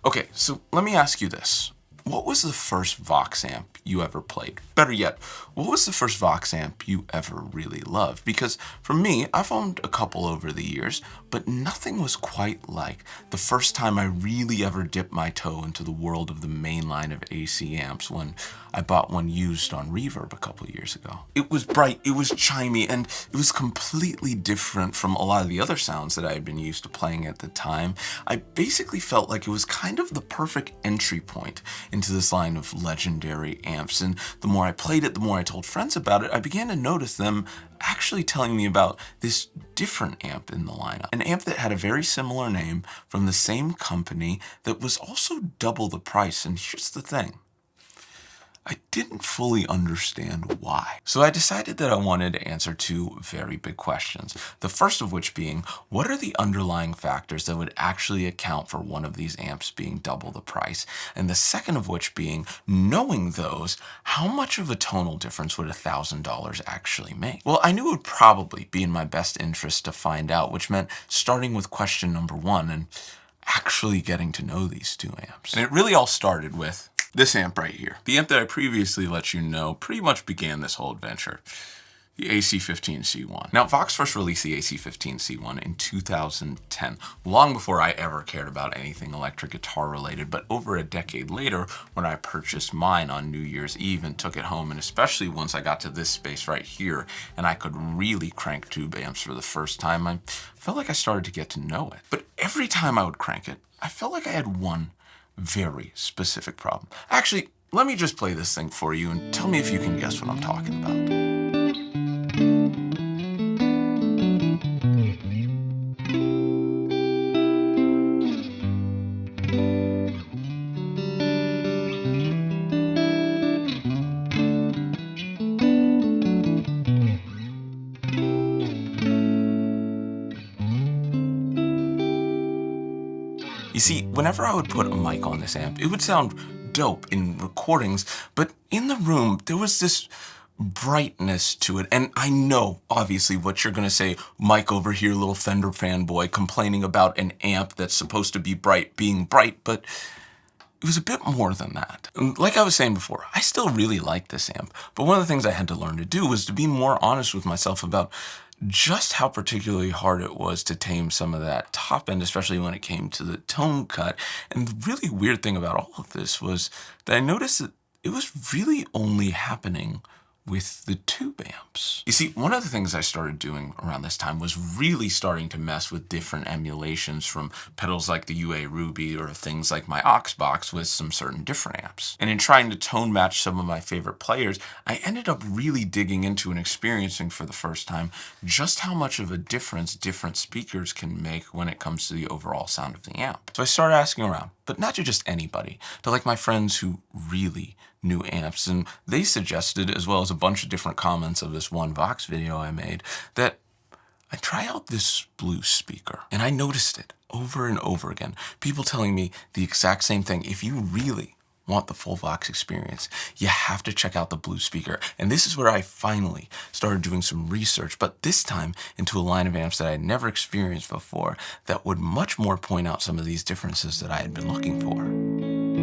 Okay, so let me ask you this. What was the first Vox amp you ever played? Better yet, what was the first Vox amp you ever really loved? Because for me, I've owned a couple over the years, but nothing was quite like the first time I really ever dipped my toe into the world of the main line of AC amps when I bought one used on Reverb a couple years ago. It was bright, it was chimey, and it was completely different from a lot of the other sounds that I had been used to playing at the time. I basically felt like it was kind of the perfect entry point into this line of legendary amps, and the more I played it, the more I told friends about it, I began to notice them actually telling me about this different amp in the lineup. An amp that had a very similar name from the same company that was also double the price, and here's the thing. I didn't fully understand why. So I decided that I wanted to answer two very big questions. The first of which being, what are the underlying factors that would actually account for one of these amps being double the price? And the second of which being, knowing those, how much of a tonal difference would $1,000 actually make? Well, I knew it would probably be in my best interest to find out, which meant starting with question number one and actually getting to know these two amps. And it really all started with this amp right here. The amp that I previously let you know pretty much began this whole adventure. The AC-15C1. Now, Vox first released the AC-15C1 in 2010, long before I ever cared about anything electric guitar related, but over a decade later, when I purchased mine on New Year's Eve and took it home, and especially once I got to this space right here, and I could really crank tube amps for the first time, I felt like I started to get to know it. But every time I would crank it, I felt like I had one very specific problem. Actually, let me just play this thing for you and tell me if you can guess what I'm talking about. You see, whenever I would put a mic on this amp, it would sound dope in recordings, but in the room, there was this brightness to it. And I know, obviously, what you're gonna say, Mike over here, little Fender fanboy, complaining about an amp that's supposed to be bright being bright, but it was a bit more than that. And like I was saying before, I still really like this amp, but one of the things I had to learn to do was to be more honest with myself about just how particularly hard it was to tame some of that top end, especially when it came to the tone cut. And the really weird thing about all of this was that I noticed that it was really only happening with the tube amps. You see, one of the things I started doing around this time was really starting to mess with different emulations from pedals like the UA Ruby or things like my Oxbox with some certain different amps. And in trying to tone match some of my favorite players, I ended up really digging into and experiencing for the first time just how much of a difference different speakers can make when it comes to the overall sound of the amp. So I started asking around, but not to just anybody, to like my friends who really knew amps, and they suggested, as well as a bunch of different comments of this one Vox video I made, that I try out this blue speaker. And I noticed it over and over again. People telling me the exact same thing. If you really want the full Vox experience, you have to check out the blue speaker. And this is where I finally started doing some research, but this time into a line of amps that I had never experienced before that would much more point out some of these differences that I had been looking for.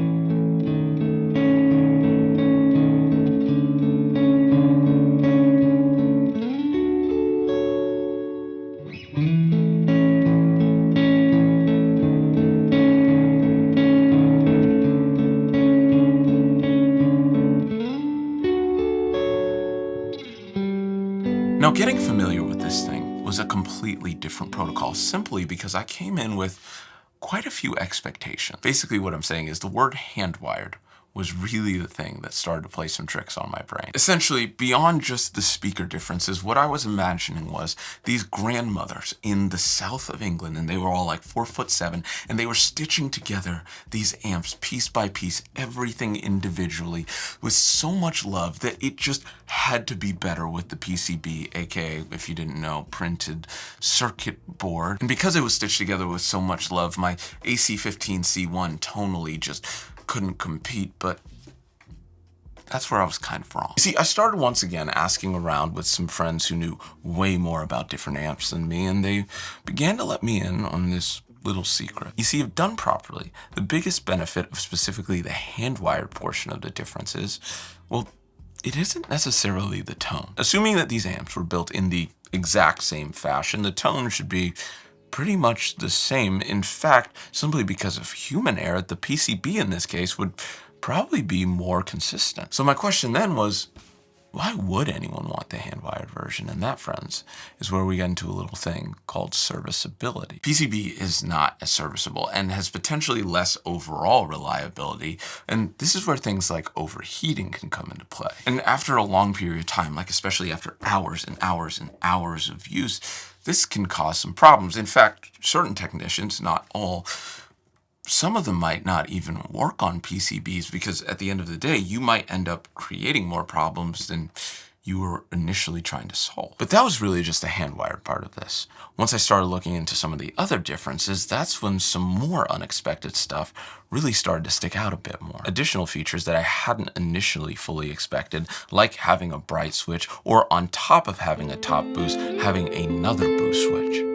Now, getting familiar with this thing was a completely different protocol simply because I came in with quite a few expectations. Basically, what I'm saying is the word HANDWIRED was really the thing that started to play some tricks on my brain. Essentially, beyond just the speaker differences, what I was imagining was these grandmothers in the south of England, and they were all like 4'7", and they were stitching together these amps piece by piece, everything individually, with so much love that it just had to be better with the PCB, aka, if you didn't know, printed circuit board. And because it was stitched together with so much love, my AC-15C1 tonally just couldn't compete, but that's where I was kind of wrong. You see, I started once again asking around with some friends who knew way more about different amps than me, and they began to let me in on this little secret. You see, if done properly, the biggest benefit of specifically the hand-wired portion of the difference is, well, it isn't necessarily the tone. Assuming that these amps were built in the exact same fashion, the tone should be pretty much the same. In fact, simply because of human error, the PCB in this case would probably be more consistent. So my question then was, why would anyone want the hand-wired version? And that, friends, is where we get into a little thing called serviceability. PCB is not as serviceable and has potentially less overall reliability. And this is where things like overheating can come into play. And after a long period of time, like especially after hours and hours and hours of use, this can cause some problems. In fact, certain technicians, not all, some of them might not even work on PCBs because at the end of the day, you might end up creating more problems than you were initially trying to solve. But that was really just the hand-wired part of this. Once I started looking into some of the other differences, that's when some more unexpected stuff really started to stick out a bit more. Additional features that I hadn't initially fully expected, like having a bright switch, or on top of having a top boost, having another boost switch.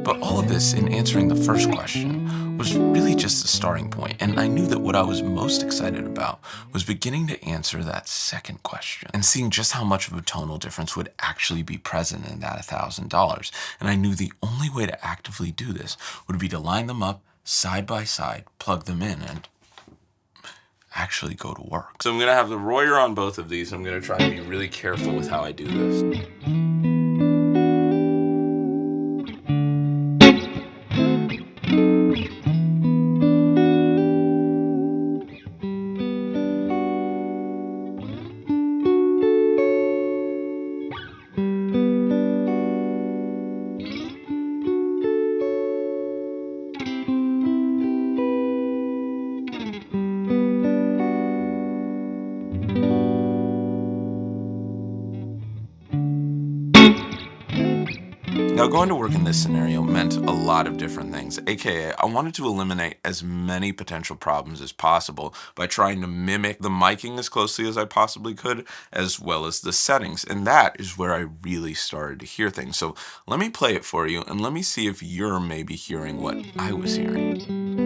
But all of this, in answering the first question, was really just the starting point, and I knew that what I was most excited about was beginning to answer that second question and seeing just how much of a tonal difference would actually be present in that $1,000. And I knew the only way to actively do this would be to line them up side by side, plug them in, and actually go to work. So I'm gonna have the Royer on both of these. I'm gonna try to be really careful with how I do this. Now, going to work in this scenario meant a lot of different things, aka I wanted to eliminate as many potential problems as possible by trying to mimic the miking as closely as I possibly could, as well as the settings, and that is where I really started to hear things. So let me play it for you, and let me see if you're maybe hearing what I was hearing.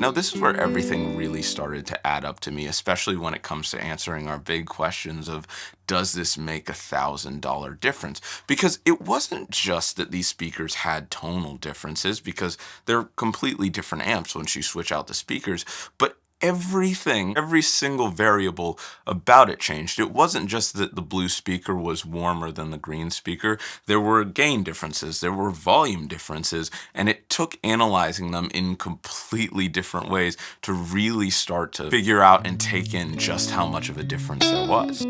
Now, this is where everything really started to add up to me, especially when it comes to answering our big questions of, does this make $1,000 difference? Because it wasn't just that these speakers had tonal differences, because they're completely different amps once you switch out the speakers, but everything, every single variable about it changed. It wasn't just that the blue speaker was warmer than the green speaker. There were gain differences, there were volume differences, and it took analyzing them in completely different ways to really start to figure out and take in just how much of a difference there was.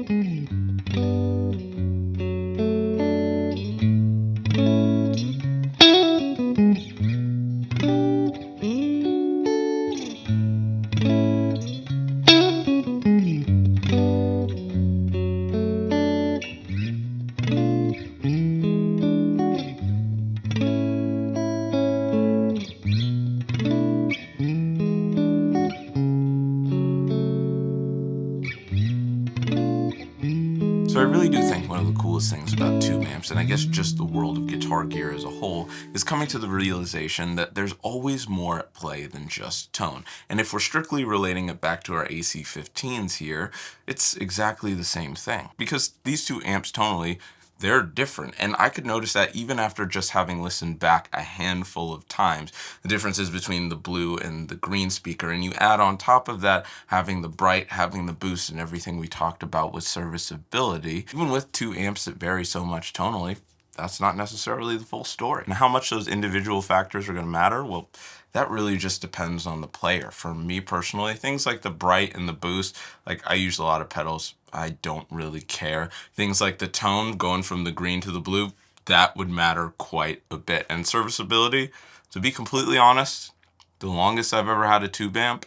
one of the coolest things about tube amps, and I guess just the world of guitar gear as a whole, is coming to the realization that there's always more at play than just tone. And if we're strictly relating it back to our AC-15s here, it's exactly the same thing. Because these two amps tonally, they're different. And I could notice that even after just having listened back a handful of times, the differences between the blue and the green speaker. And you add on top of that, having the bright, having the boost, and everything we talked about with serviceability, even with two amps that vary so much tonally, that's not necessarily the full story. And how much those individual factors are going to matter? Well, that really just depends on the player. For me personally, things like the bright and the boost, like I use a lot of pedals, I don't really care. Things like the tone going from the green to the blue, that would matter quite a bit. And serviceability, to be completely honest, the longest I've ever had a tube amp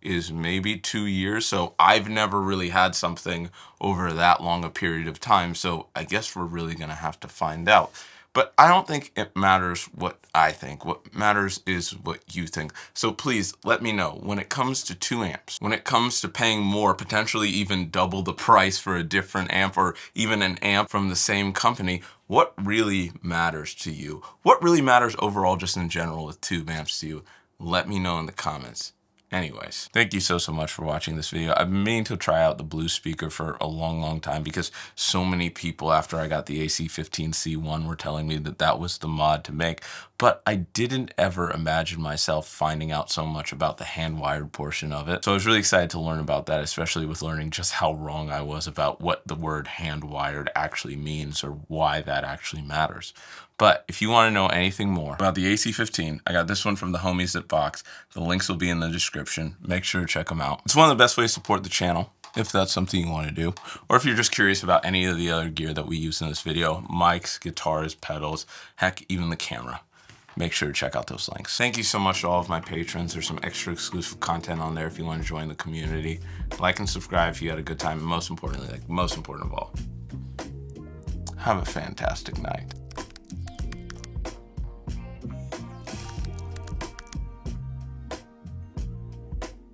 is maybe 2 years. So I've never really had something over that long a period of time. So I guess we're really going to have to find out. But I don't think it matters what I think. What matters is what you think. So please let me know when it comes to 2 amps, when it comes to paying more, potentially even double the price for a different amp or even an amp from the same company, what really matters to you? What really matters overall just in general with tube amps to you? Let me know in the comments. Anyways, thank you so much for watching this video. I've been meaning to try out the blue speaker for a long time because so many people after I got the AC-15C1 were telling me that that was the mod to make, but I didn't ever imagine myself finding out so much about the hand-wired portion of it. So I was really excited to learn about that, especially with learning just how wrong I was about what the word hand-wired actually means or why that actually matters. But if you want to know anything more about the AC-15, I got this one from the homies at Vox. The links will be in the description. Make sure to check them out. It's one of the best ways to support the channel, if that's something you want to do. Or if you're just curious about any of the other gear that we use in this video, mics, guitars, pedals, heck, even the camera. Make sure to check out those links. Thank you so much to all of my patrons. There's some extra exclusive content on there if you want to join the community. Like and subscribe if you had a good time. And most importantly, most important of all, have a fantastic night.